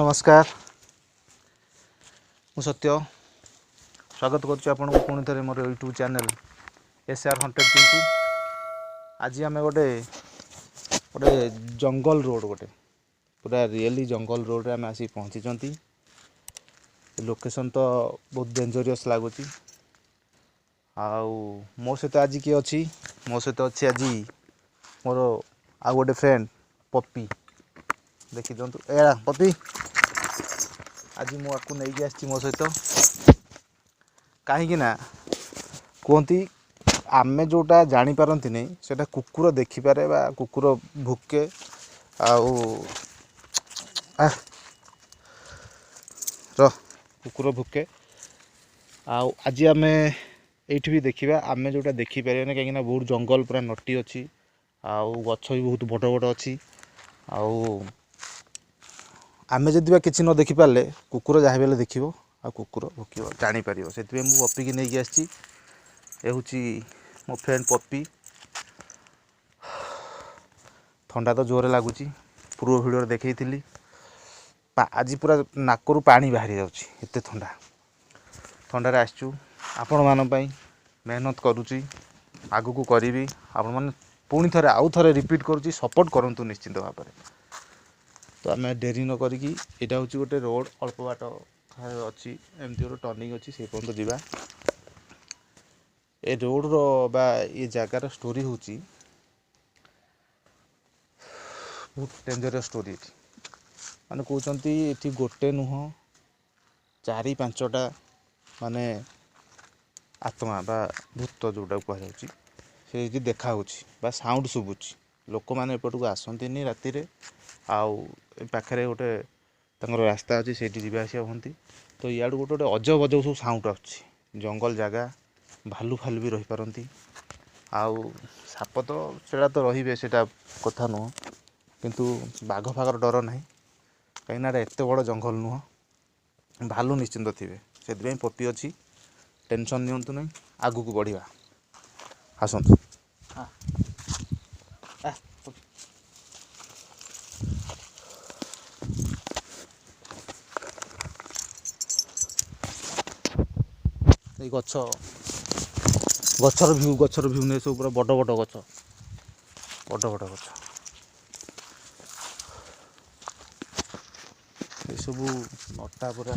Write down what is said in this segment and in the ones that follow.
नमस्कार मु सत्य स्वागत करुच्ची आपको पुणी थे मोर YouTube channel SR haunted team आज आम गोटे गोटे जंगल रोड गोटे पूरा रियली जंगल रोड आम आसी पहुँची लोकेशन तो बहुत डेंजरियस लगुच मो सहित आज किए अच्छी मो सहित अच्छी आज मोर आ गोटे फ्रेंड पप्पी देखी दिंतु एड़ा पप्पी आज मुझे नहीं आसी मो सहित कहीं कहती आमे जोटा जापारती नहीं सेटा कुकुर देखिपारे बा कुकुर भुके कुकुर भुके आज आम ये भी देखा आमे जोटा देखिपारे कहीं बहुत जंगल पूरा नटी अच्छी गछ भी बहुत बड़ बड़ अच्छी आमे जदि किसी न देखिपारे कुकुर जहाँ भी देख कुकुर भुक जापर से मुझे पप्पी की नहीं आसी ये हूँ मो फ्रेंड पप्पी ठंडा तो जोर लगुच पूर्व भिडियो देखी आज पूरा नाकरू पानी बाहरी जाते ठंडा ठंडार आसचु आपण मानी मेहनत करुच्ची आगु को करी आपण मैंने पुणी थे आउ थे रिपीट करुच्ची सपोर्ट करूँ निश्चिंत भाव में तो आम डेरी न करी यहाँ हूँ गोटे रोड अल्प बाट अच्छी एमती गोटे टर्निंग अच्छी से पर्यटन जावा ए रोड रो बा ये जगार स्टोरी हूँ बहुत डेंजरस स्टोरी ये माने कहते ये गोटे नुह चारि पांचटा माने आत्मा बा भूत जोटा कहुच्छी से देखा बा साउंड शुभुची लोक मैंने एपटू आसती राति पाखे गोटे रास्ता अच्छी से जावासिया हमें तो इाड़ू गोटे गोटे अजब अजब सब साउंड आसुच्छी जंगल जगह भालू फालू भी रहीपारती साप तो सेटा तो रे से कथा नुह किंतु बाघ फागर डर ना कहीं एत बड़ जंगल नुह भालू निश्चिंत थे से पप्पी अच्छी टेंशन नियंतु नहीं आगू को बढ़िया आसतु गचर भ्यू नहीं सब पूरा बड़ बड़ गच बड़ बड़ गच ये सब नटा पूरा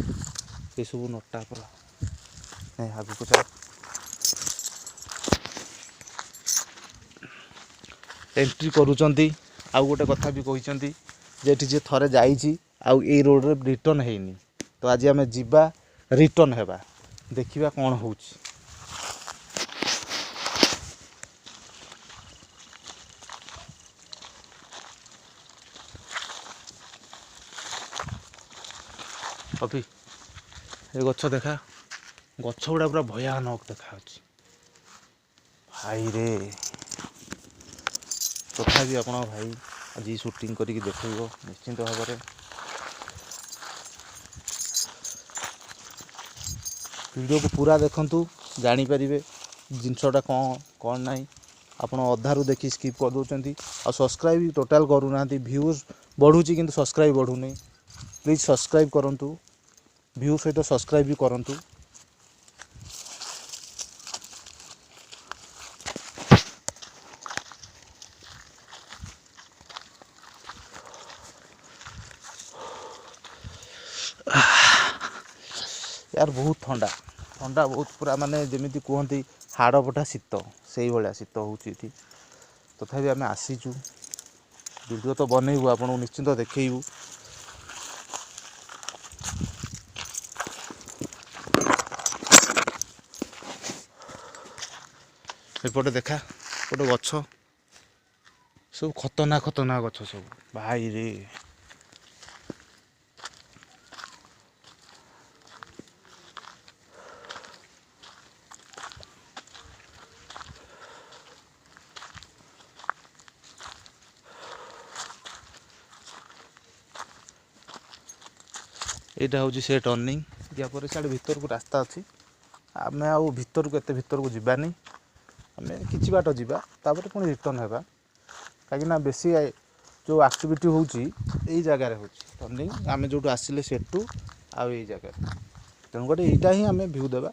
ये सब नटा पूरा नहीं आगु को चल एंट्री करूचंती आउ गोटे कथा भी कहते जेठी जे थरे जाइए आउ ए रोड रे रिटर्न हैनी तो आज आम जीवा रिटर्न हेबा देखिबा कौन होउची अभी ये गछ देखा गछ गुड़ा पूरा भयानक देखा भाई रे तथापि आप भाई आज शूटिंग करके देखो निश्चिंत भाव में वीडियो को पूरा देखंतु जानी परिबे जिनसटा कौन नहीं आपण अधारू देखी स्किप कर दौरान आ सब्सक्राइब टोटाल करूना व्यूज बढ़ुची किंतु सब्सक्राइब बढ़ुनी प्लीज सब्सक्राइब करंतु व्यू सहित सब्सक्राइब भी करंतु यार बहुत ठंडा ठंडा बहुत पूरा माने जमी कहती हाड़ पटा शीत से भाया शीत हो तथापि आम आसीचु वीडियो तो बनइबू आपको निश्चिंत देखू एपटे देखा गोटे गछ सब खतरनाक खतरनाक गछ सब भाई रे यहाँ हूँ से टर्निंग यापर सियाड़े भीतर को रास्ता अच्छी आम आउ भीतर को एत भीतर को जावानी आम कि बाट जावा पुणी रिटर्न होगा कहीं बेसी जो एक्टिविटी होची जगार होची टर्निंग आम जो आसिले सेठू आउ ये जगह तेणुक यहीटा ही आम भ्यू देवा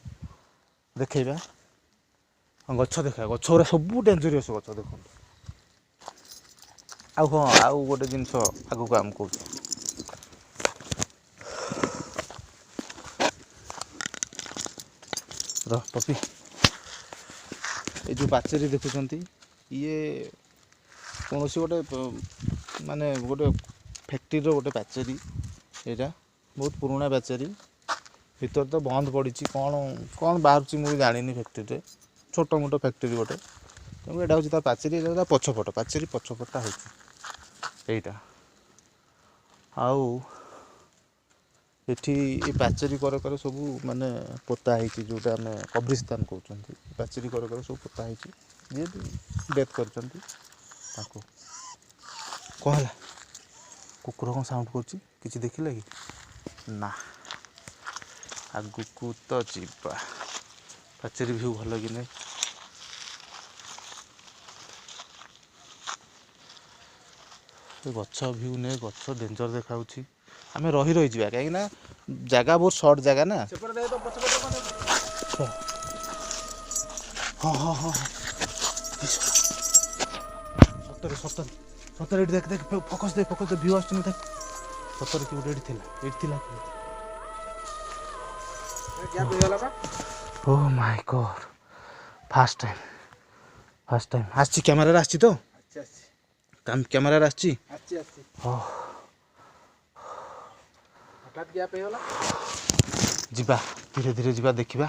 देखा गछ देखा गछ गुरा सब डेंजरियस गछ देख आउ हाँ आउ गोटे जिनस आगक आम कह पपी ये जो पाचेरी देखुं ये कौन गोटे माने गोटे फैक्ट्री गोटे पाचेरी यहाँ बहुत पुराना पाचेरी भीतर तो बंद पड़ी कौन कौन बाहर मुझे जानी फैक्ट्री छोट मोट फैक्ट्री गोटे तेणु यहाँ हूँ पाचेरी पछपट पाचेरी पछपटा होटा आउ एठी ये पाचेरी कर सब माने पोता है जोटा आम कब्रिस्तान कहते पाचेरी कर सब पोता है जी डेथ कर कौन है कुकुर कौन साउंड कर किसी देखिले कि ना आगू तो जीवा पाचेरी भ्यू भल कि नहीं गछ भ्यू नहीं गछ डेंजर देखा आम रही रही जा कहीं जगह बहुत सर्ट जगह ना हाँ हाँ हाँ सतरे सतरे सतरे देख देख फोकस दे भ्यू आस देख सतरे कि गोटे oh my God first time आछि कैमरा आछि तो कैमरा आछि हठात क्या पे होला जीवा धीरे धीरे जीवा देखिबा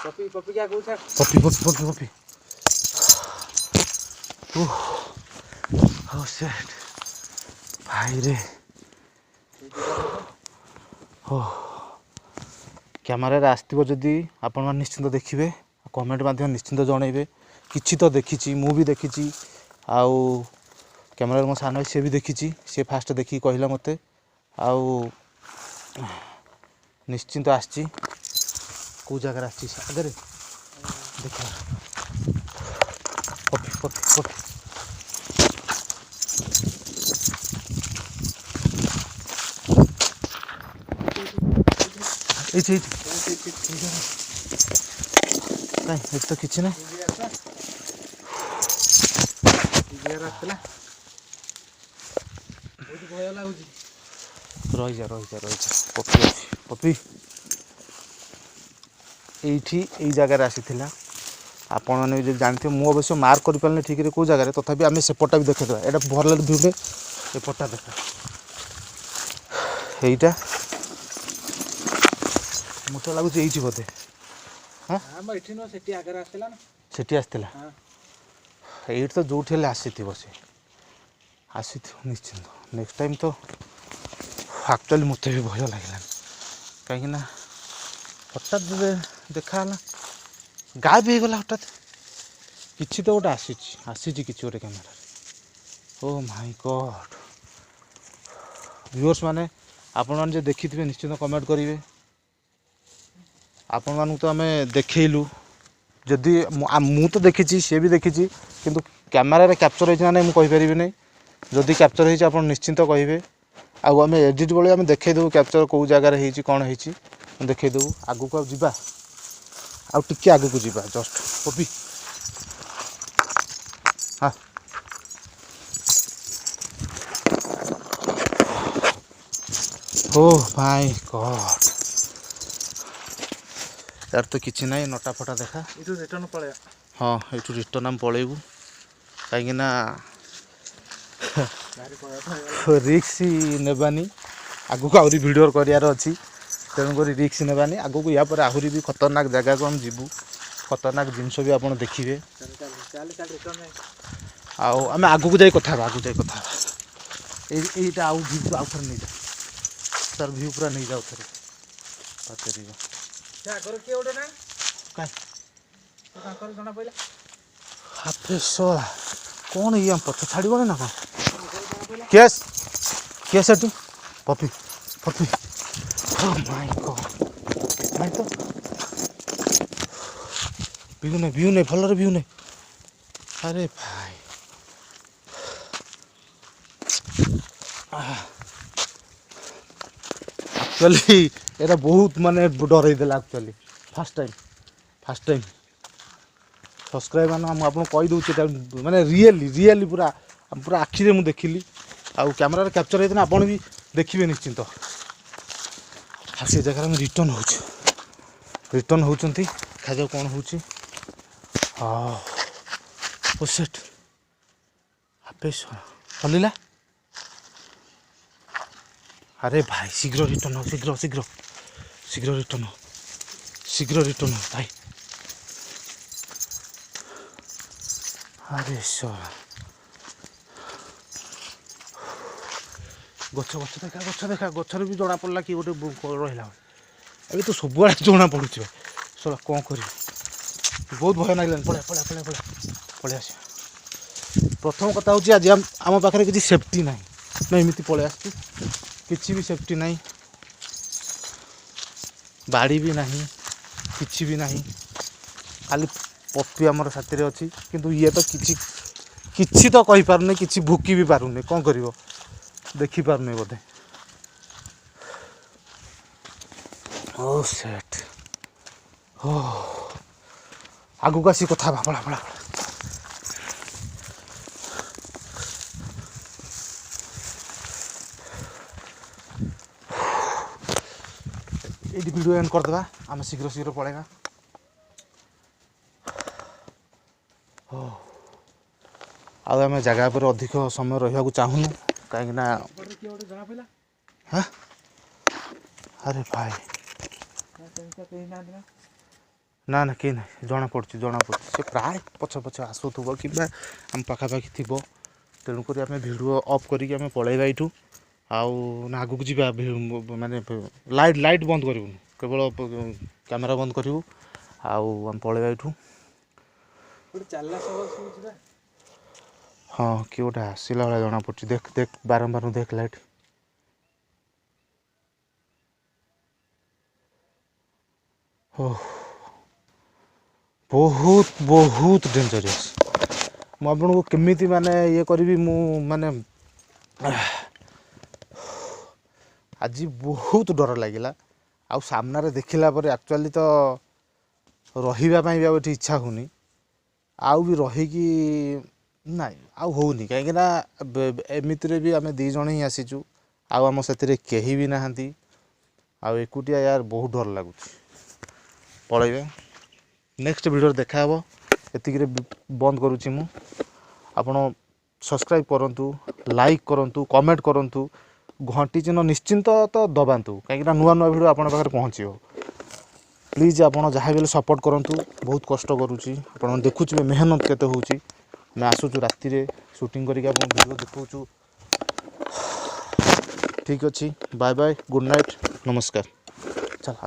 पपी पपी क्या कहू puppy puppy puppy puppy oh shit भाई रे ओह कैमरा आसथिबो जदी आपण मान निश्चिंत देखिबे कमेंट माध्यम निश्चिंत जनइबे किछि तो देखिछि मु भी देखिछि आउ कैमरा मो सान सी भी देखी सी फास्ट देखी कहला मते आउ निश्चिंत आसी कौ जगह आगे देख पपी पपी पपी तो किसी ना रही जा पपी अच्छी पपी यही जगार आसी आपण मैंने जो जानते मुझे अवश्य मार्क कर पारे ठीक कौ जगह तथापि आम सेपटा भी देखा यहाँ भर भ्यूटे एपटा देखा यहीटा मत लगुच ये बोधे हाँ सेठी आसला ये तो जो आसी सी आसी निश्चिंत नेक्स्ट टाइम तो एक्चुअली मत भी भय लगे कहीं हठात देखा गायब हो गला हठात किसी तो गोटे आसी किसी गोटे camera oh my God viewers माने आपण मैंने जो देखी थे निश्चित कमेंट करेंगे आपण मानू तो आम देखलु जदि मु तो देखी सी भी देखी किंतु कैमेरा कैप्चर होना नहीं मुझे नहीं जदि कैप्चर होती आप निश्चिंत कहे आम एडिट बेले आम देखईदेव कैप्चर कौ जगार हो कौन हो देखईदेव आगू को जा आगे आगू को जा जस्ट पपी हाँ ओह माय गॉड यार तो किसी ना नटा फटा देखा रिटर्न पड़े हाँ ये रिटर्न आम पलैबू कहीं रिक्स नेबानी आगू आहरी भिडियो करार अच्छी तेणुक रिक्स नेबानी आगू को या पर आहरी भी खतरनाक जगह को हम जीवु खतरनाक जिनस भी आप देखिए आम आगू को जाई कथा आगू जाई कथा यहीटा आउ भ्यू आउ थे नहीं जा तार भ्यू पूरा नहीं जाओ थे कौन ये पथ छाड़बे ना कौन case case eighty puppy puppy oh my God नहीं तो व्यू नहीं भलर व्यू नहीं अरे भाई ଆକ୍ଚୁଆଲି ଏଇଟା ବହୁତ ମାନେ ଡରେଇ ଦେଲା ଆକ୍ଚୁଆଲି ଫାର୍ଷ୍ଟ ଟାଇମ୍ ସବସ୍କ୍ରାଇବ୍ ମାନେ ମୁଁ ଆପଣଙ୍କୁ କହିଦେଉଛି ଏଇଟା ମାନେ ରିଏଲି ପୁରା ଆଖିରେ ମୁଁ ଦେଖିଲି ଆଉ କ୍ୟାମେରାରେ କ୍ୟାପଚର୍ ହେଇଥିଲା ଆପଣ ବି ଦେଖିବେ ନିଶ୍ଚିନ୍ତ। ଆଉ ସେ ଜାଗାରେ ଆମେ ରିଟର୍ଣ୍ଣ ହେଉଛନ୍ତି ଦେଖାଯାଉ କ'ଣ ହେଉଛି। ହଁ ଓ ସେଟ୍ ଆପେ ହଲିଲା। ଆରେ ଭାଇ ଶୀଘ୍ର ରିଟର୍ଣ୍ଣ ହଉ ଶୀଘ୍ର ରିଟର୍ଣ୍ଣ ହଉ ଭାଇ। ଆରେ ଶଳା ଗଛ ଦେଖା ଗଛରେ ବି ଜଣା ପଡ଼ିଲା କି ଗୋଟେ ରହିଲା ଏବେ ତ ସବୁଆଡ଼େ ଜଣା ପଡ଼ୁଛି ଶଳା କ'ଣ କରିବି ବହୁତ ଭୟ ଲାଗିଲାନି। ପଳେଇ ଆସିବା। ପ୍ରଥମ କଥା ହେଉଛି ଆଜି ଆମ ପାଖରେ କିଛି ସେଫ୍ଟି ନାହିଁ ନା ଏମିତି ପଳେଇ ଆସିଛୁ କିଛି ବି ସେଫ୍ଟି ନାହିଁ ବାଡ଼ି ବି ନାହିଁ କିଛି ବି ନାହିଁ ଖାଲି ପପି ଆମର ସାଥିରେ ଅଛି କିନ୍ତୁ ଇଏ ତ କିଛି ତ କହିପାରୁନି କିଛି ଭୁକି ବି ପାରୁନି କ'ଣ କରିବ ଦେଖିପାରୁନି ବୋଧେ। ଓ ସେଟ୍ ଓ ଆଗକୁ ଆସି କଥା ହେବା ପଳା। ଏଇଠି ଭିଡ଼ିଓ ଏଣ୍ଡ କରିଦେବା ଆମେ ଶୀଘ୍ର ପଳେଇବା। ଆଉ ଆମେ ଜାଗା ଉପରେ ଅଧିକ ସମୟ ରହିବାକୁ ଚାହୁଁନୁ କାହିଁକିନା ଆରେ ଭାଇ ନା କେହି ନାହିଁ ଜଣାପଡ଼ୁଛି ସେ ପ୍ରାୟ ପଛେ ଆସୁଥିବ କିମ୍ବା ଆମ ପାଖାପାଖି ଥିବ ତେଣୁକରି ଆମେ ଭିଡ଼ିଓ ଅଫ୍ କରିକି ଆମେ ପଳେଇବା ଏଇଠୁ। ଆଉ ନା ଆଗକୁ ଯିବା ମାନେ ଲାଇଟ୍ ବନ୍ଦ କରିବୁନି କେବଳ କ୍ୟାମେରା ବନ୍ଦ କରିବୁ ଆଉ ଆମେ ପଳେଇବା ଏଇଠୁ। ହଁ କିଏ ଗୋଟେ ଆସିଲା ଭଳିଆ ଜଣାପଡ଼ୁଛି ଦେଖ ବାରମ୍ବାର ଦେଖ ଲାଇଟ୍। ବହୁତ ଡେଞ୍ଜରିୟସ୍। ମୁଁ ଆପଣଙ୍କୁ କେମିତି ମାନେ ଇଏ କରିବି ମୁଁ ମାନେ ଆଜି ବହୁତ ଡର ଲାଗିଲା ଆଉ ସାମ୍ନାରେ ଦେଖିଲା ପରେ ଆକ୍ଚୁଆଲି ତ ରହିବା ପାଇଁ ବି ଆଉ ଏଠି ଇଚ୍ଛା ହେଉନି ଆଉ ବି ରହିକି ନାଇଁ ଆଉ ହେଉନି କାହିଁକିନା ଏମିତିରେ ବି ଆମେ 2 ଜଣ ହିଁ ଆସିଛୁ ଆଉ ଆମ ସେଥିରେ କେହି ବି ନାହାନ୍ତି ଆଉ ଏକୁଟିଆ ୟାର ବହୁତ ଡର ଲାଗୁଛି। ପଳେଇବା ନେକ୍ସଟ ଭିଡ଼ିଓରେ ଦେଖାହେବ ଏତିକିରେ ବନ୍ଦ କରୁଛି ମୁଁ। ଆପଣ ସବସ୍କ୍ରାଇବ୍ କରନ୍ତୁ ଲାଇକ୍ କରନ୍ତୁ କମେଣ୍ଟ କରନ୍ତୁ ଘଣ୍ଟି ଚିହ୍ନ ନିଶ୍ଚିନ୍ତ ତ ଦବାନ୍ତୁ କାହିଁକିନା ନୂଆ ଭିଡ଼ିଓ ଆପଣଙ୍କ ପାଖରେ ପହଞ୍ଚିବ। ପ୍ଲିଜ୍ ଆପଣ ଯାହା ବି ହେଲେ ସପୋର୍ଟ କରନ୍ତୁ ବହୁତ କଷ୍ଟ କରୁଛି ଆପଣ ଦେଖୁଥିବେ ମେହନତ କେତେ ହେଉଛି ଆମେ ଆସୁଛୁ ରାତିରେ ସୁଟିଂ କରିକି ଆପଣ ଭିଡ଼ିଓ ଦେଖାଉଛୁ। ଠିକ୍ ଅଛି ବାଏ ଗୁଡ଼୍ ନାଇଟ୍ ନମସ୍କାର। ଚାଲ।